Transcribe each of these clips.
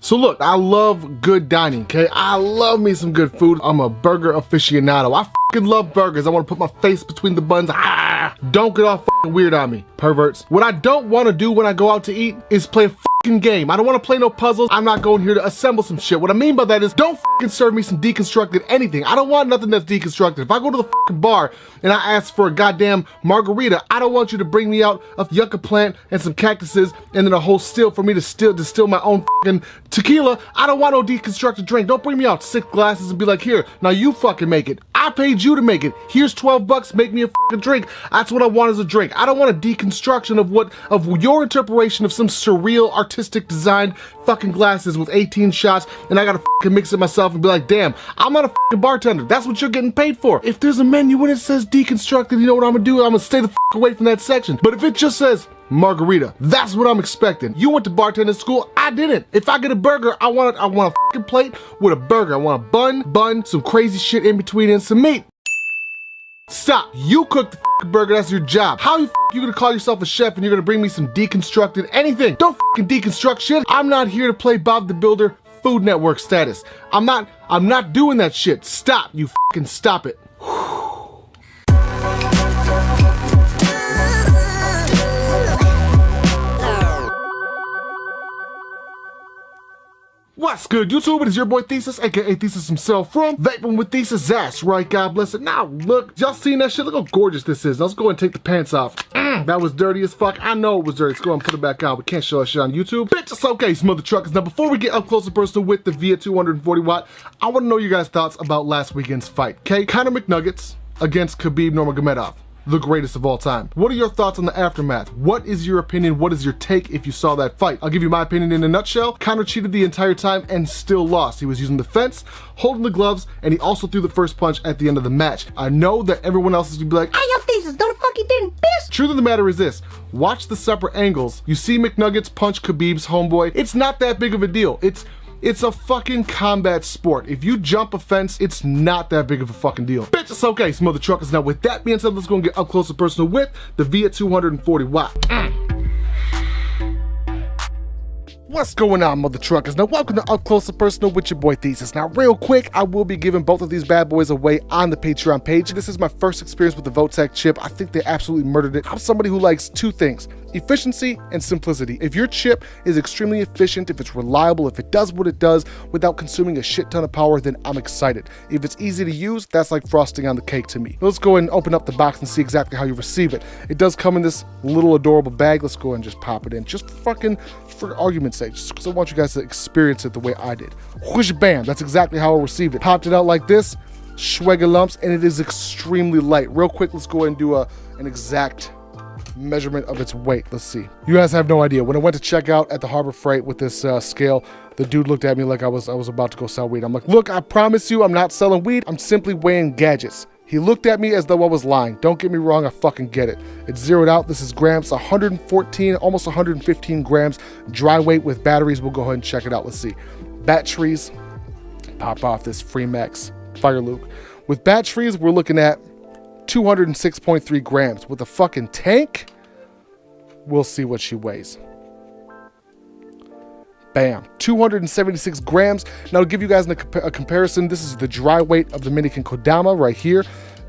So look, I love good dining, okay? I love me some good food. I'm a burger aficionado. I fucking love burgers. I want to put my face between the buns. Don't get all fucking weird on me, perverts. What I don't want to do when I go out to eat is play a fucking game. I don't want to play no puzzles. I'm not going here to assemble some shit. What I mean by that is don't fucking serve me some deconstructed anything. I don't want nothing that's deconstructed. If I go to the fucking bar and I ask for a goddamn margarita, I don't want you to bring me out a yucca plant and some cactuses and then a whole still for me to distill my own fucking tequila. I don't want no deconstructed drink. Don't bring me out 6 glasses and be like, here, now you fucking make it. I paid you to make it. Here's 12 bucks, make me a fucking drink. That's what I want as a drink. I don't want a deconstruction of your interpretation of some surreal artistic designed fucking glasses with 18 shots and I gotta fucking mix it myself and be like, damn, I'm not a fucking bartender. That's what you're getting paid for. If there's a menu and it says deconstructed, you know what I'm gonna do? I'm gonna stay the fuck away from that section. But if it just says margarita, that's what I'm expecting. You went to bartending school, I didn't. If I get a burger, I want a fucking plate with a burger. I want a bun, some crazy shit in between and some meat. Stop. You cook the fucking burger, that's your job. How you gonna call yourself a chef and you're gonna bring me some deconstructed anything? Don't fucking deconstruct shit. I'm not here to play Bob the Builder Food Network status. I'm not doing that shit. Stop. You fucking stop it. What's good, YouTube? It is your boy Thesis, aka Thesis himself from VapingWithThesis's, right? God bless it. Now, look, y'all seen that shit? Look how gorgeous this is. Now, let's go ahead and take the pants off. That was dirty as fuck. I know it was dirty. Let's go ahead and put it back on. We can't show that shit on YouTube. Bitch, it's okay, mother truckers. Now, before we get up close and personal with the VIA240w, I want to know your guys' thoughts about last weekend's fight, okay? Conor McNuggets against Khabib Nurmagomedov, the greatest of all time. What are your thoughts on the aftermath? What is your opinion? What is your take if you saw that fight? I'll give you my opinion in a nutshell. Conor cheated the entire time and still lost. He was using the fence, holding the gloves, and he also threw the first punch at the end of the match. I know that everyone else is gonna be like, "Hey, yo, Thesis, don't the fuck you didn't, bitch." Truth of the matter is this: watch the separate angles. You see McNuggets punch Khabib's homeboy. It's not that big of a deal. It's a fucking combat sport. If you jump a fence, it's not that big of a fucking deal. Bitch, it's okay, mother truckers. Now, with that being said, let's go and get up close and personal with the VIA240w. What's going on, mother truckers? Now, welcome to Up Close and Personal with your boy Thesis. Now, real quick, I will be giving both of these bad boys away on the Patreon page. This is my first experience with the VOTech chip. I think they absolutely murdered it. I'm somebody who likes two things: efficiency and simplicity. If your chip is extremely efficient, if it's reliable, if it does what it does without consuming a shit ton of power, then I'm excited. If it's easy to use, that's like frosting on the cake to me. Let's go ahead and open up the box and see exactly how you receive it. It does come in this little adorable bag. Let's go ahead and just pop it in. Just for argument's sake, just because I want you guys to experience it the way I did. Whoosh, bam, that's exactly how I received it. Popped it out like this, schwegga lumps, and it is extremely light. Real quick, let's go ahead and do an exact measurement of its weight. Let's see. You guys have no idea. When I went to check out at the Harbor Freight with this scale, the dude looked at me like I was about to go sell weed. I'm like, look, I promise you I'm not selling weed. I'm simply weighing gadgets. He looked at me as though I was lying. Don't get me wrong, I fucking get it. It's zeroed out. This is grams, 114, almost 115 grams. Dry weight with batteries. We'll go ahead and check it out. Let's see. Batteries. Pop off this Freemax Fire Luke. With batteries, we're looking at 206.3 grams. With a fucking tank, we'll see what she weighs. Bam, 276 grams. Now, to give you guys a comparison, this is the dry weight of Dominican Kodama right here.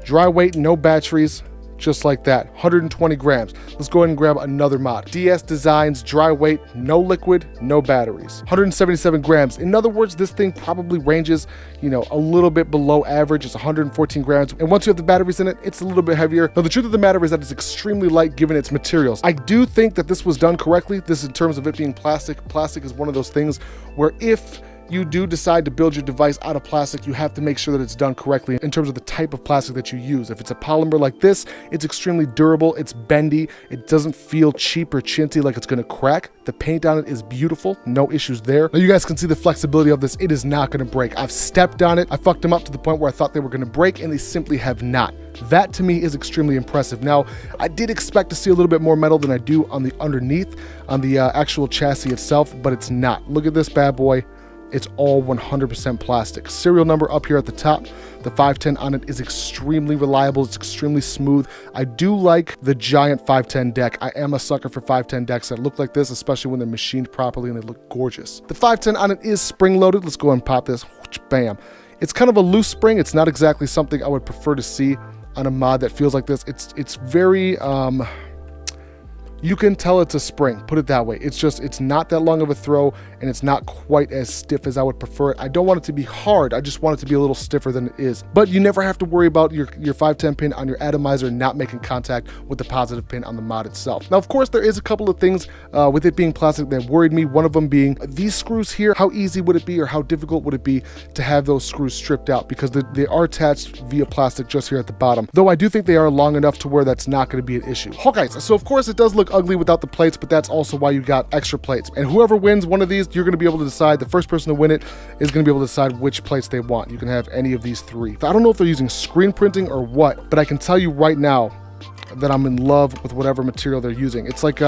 Dry weight, no batteries, just like that, 120 grams. Let's go ahead and grab another mod. DS Designs, dry weight, no liquid, no batteries, 177 grams. In other words, this thing probably ranges, you know, a little bit below average. It's 114 grams. And once you have the batteries in it, it's a little bit heavier. Now, the truth of the matter is that it's extremely light given its materials. I do think that this was done correctly. This, in terms of it being plastic. Plastic is one of those things where if you do decide to build your device out of plastic, you have to make sure that it's done correctly in terms of the type of plastic that you use. If it's a polymer like this, it's extremely durable, it's bendy, it doesn't feel cheap or chintzy like it's gonna crack. The paint on it is beautiful, no issues there. Now you guys can see the flexibility of this. It is not gonna break. I've stepped on it, I fucked them up to the point where I thought they were gonna break, and they simply have not. That to me is extremely impressive. Now, I did expect to see a little bit more metal than I do on the underneath, on the actual chassis itself, but it's not. Look at this bad boy. it's all 100% plastic. Serial number up here at the top. The 510 on it is extremely reliable. It's extremely smooth. I do like the giant 510 deck. I am a sucker for 510 decks that look like this, especially when they're machined properly and they look gorgeous. The 510 on it is spring loaded. Let's go ahead and pop this. Bam. It's kind of a loose spring. It's not exactly something I would prefer to see on a mod that feels like this. It's very, you can tell it's a spring, put it that way. It's not that long of a throw, and it's not quite as stiff as I would prefer it. I don't want it to be hard, I just want it to be a little stiffer than it is. But you never have to worry about your 510 pin on your atomizer not making contact with the positive pin on the mod itself. Now, of course, there is a couple of things with it being plastic that worried me. One of them being these screws here. How easy would it be, or how difficult would it be to have those screws stripped out? Because they are attached via plastic just here at the bottom. Though I do think they are long enough to where that's not going to be an issue. Okay, so of course it does look ugly without the plates, but that's also why you got extra plates. And whoever wins one of these, you're going to be able to decide. The first person to win it is going to be able to decide which plates they want. You can have any of these three. I don't know if they're using screen printing or what, but I can tell you right now that I'm in love with whatever material they're using. It's like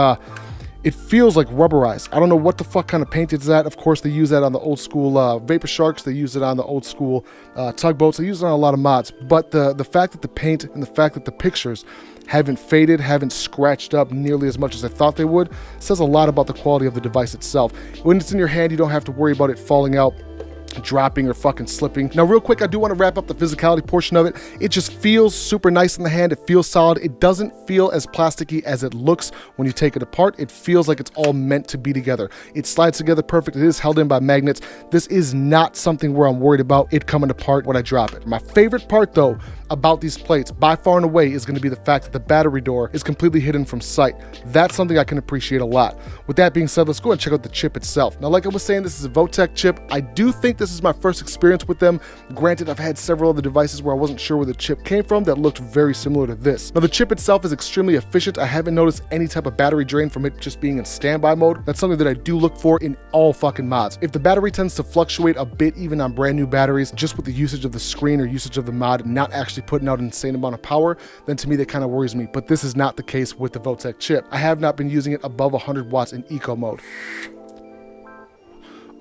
it feels like rubberized. I don't know what the fuck kind of paint it's at. Of course, they use that on the old school Vapor Sharks. They use it on the old school tugboats. They use it on a lot of mods. But the fact that the paint and the fact that the pictures haven't faded, haven't scratched up nearly as much as I thought they would, says a lot about the quality of the device itself. When it's in your hand, you don't have to worry about it falling out, dropping, or fucking slipping. Now, real quick, I do want to wrap up the physicality portion of it. It just feels super nice in the hand. It feels solid. It doesn't feel as plasticky as it looks when you take it apart. It feels like it's all meant to be together. It slides together perfect. It is held in by magnets. This is not something where I'm worried about it coming apart when I drop it. My favorite part, though, about these plates by far and away is going to be the fact that the battery door is completely hidden from sight. That's something I can appreciate a lot. With that being said, let's go and check out the chip itself. Now, like I was saying, this is a VOTech chip. I do think this is my first experience with them. Granted, I've had several other devices where I wasn't sure where the chip came from that looked very similar to this. Now, the chip itself is extremely efficient. I haven't noticed any type of battery drain from it just being in standby mode. That's something that I do look for in all fucking mods. If the battery tends to fluctuate a bit even on brand new batteries, just with the usage of the screen or usage of the mod, not actually putting out an insane amount of power, then to me that kind of worries me. But this is not the case with the VOTech chip. I have not been using it above 100 watts in eco mode.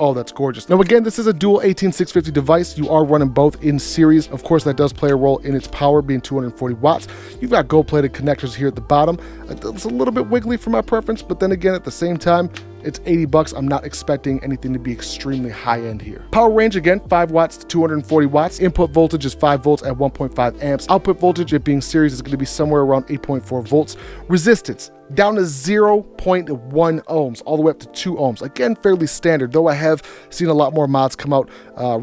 Oh, that's gorgeous. Now, again, this is a dual 18650 device. You are running both in series. Of course, that does play a role in its power being 240 watts. You've got gold-plated connectors here at the bottom. It's a little bit wiggly for my preference, but then again, at the same time, it's 80 bucks. I'm not expecting anything to be extremely high-end here. Power range, again, 5 watts to 240 watts. Input voltage is 5 volts at 1.5 amps. Output voltage, it being series, is going to be somewhere around 8.4 volts. Resistance, down to 0.1 ohms, all the way up to 2 ohms. Again, fairly standard, though I have seen a lot more mods come out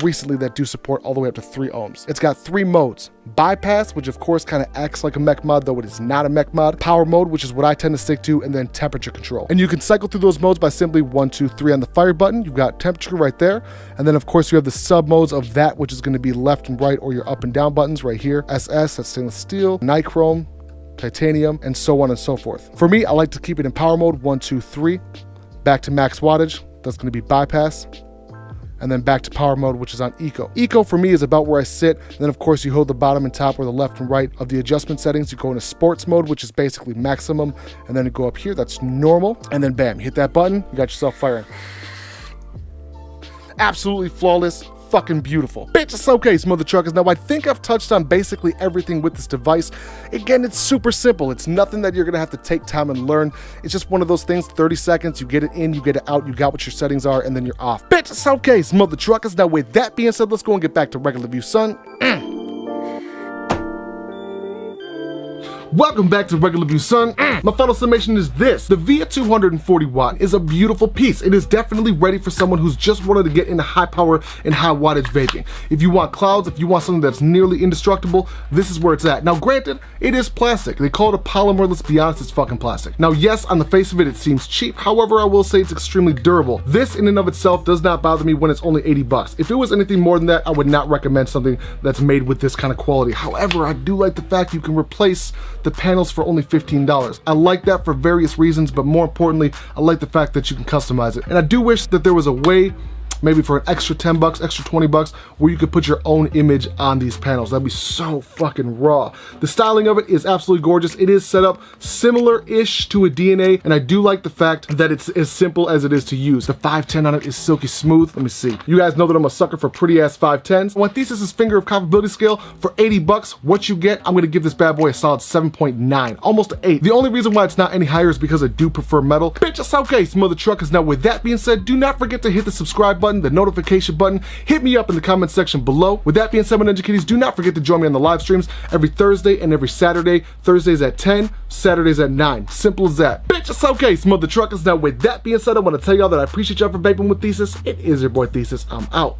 recently that do support all the way up to 3 ohms. It's got 3 modes. Bypass, which of course kind of acts like a mech mod, though it is not a mech mod. Power mode, which is what I tend to stick to, and then temperature control. And you can cycle through those modes by simply 1, 2, 3 on the fire button. You've got temperature right there. And then of course you have the sub modes of that, which is going to be left and right, or your up and down buttons right here. SS, that's stainless steel, nichrome, titanium, and so on and so forth. For me, I like to keep it in power mode, 1, 2, 3. Back to max wattage, that's going to be bypass. And then back to power mode, which is on eco. Eco for me is about where I sit. And then of course you hold the bottom and top or the left and right of the adjustment settings. You go into sports mode, which is basically maximum. And then you go up here, that's normal. And then bam, you hit that button, you got yourself firing. Absolutely flawless. Fucking beautiful. Bitch, it's okay, mother truckers. Now, I think I've touched on basically everything with this device. Again, it's super simple. It's nothing that you're gonna have to take time and learn. It's just one of those things, 30 seconds, you get it in, you get it out, you got what your settings are, and then you're off. Bitch, it's okay, mother truckers. Now, with that being said, let's go and get back to regular view, son. Welcome back to Regular View, son. My final summation is this. The VIA240w is a beautiful piece. It is definitely ready for someone who's just wanted to get into high power and high wattage vaping. If you want clouds, if you want something that's nearly indestructible, this is where it's at. Now, granted, it is plastic. They call it a polymer. Let's be honest, it's fucking plastic. Now, yes, on the face of it, it seems cheap. However, I will say it's extremely durable. This in and of itself does not bother me when it's only 80 bucks. If it was anything more than that, I would not recommend something that's made with this kind of quality. However, I do like the fact you can replace the panels for only $15. I like that for various reasons, but more importantly, I like the fact that you can customize it. And I do wish that there was a way maybe for an extra 10 bucks, extra 20 bucks, where you could put your own image on these panels. That'd be so fucking raw. The styling of it is absolutely gorgeous. It is set up similar-ish to a DNA, and I do like the fact that it's as simple as it is to use. The 510 on it is silky smooth. Let me see. You guys know that I'm a sucker for pretty-ass 510s. On Thesis's finger of comfortability scale, for 80 bucks, what you get, I'm gonna give this bad boy a solid 7.9, almost an 8. The only reason why it's not any higher is because I do prefer metal. Bitch, it's okay, Smother Truckers. Now, with that being said, do not forget to hit the subscribe button, the notification button. Hit me up in the comment section below. With that being said, my Ninja Kitties, do not forget to join me on the live streams every Thursday and every Saturday. Thursdays at 10, Saturdays at 9. Simple as that. Bitch, it's okay, Smother Truckers. Now, with that being said, I want to tell y'all that I appreciate y'all for vaping with Thesis. It is your boy Thesis. I'm out.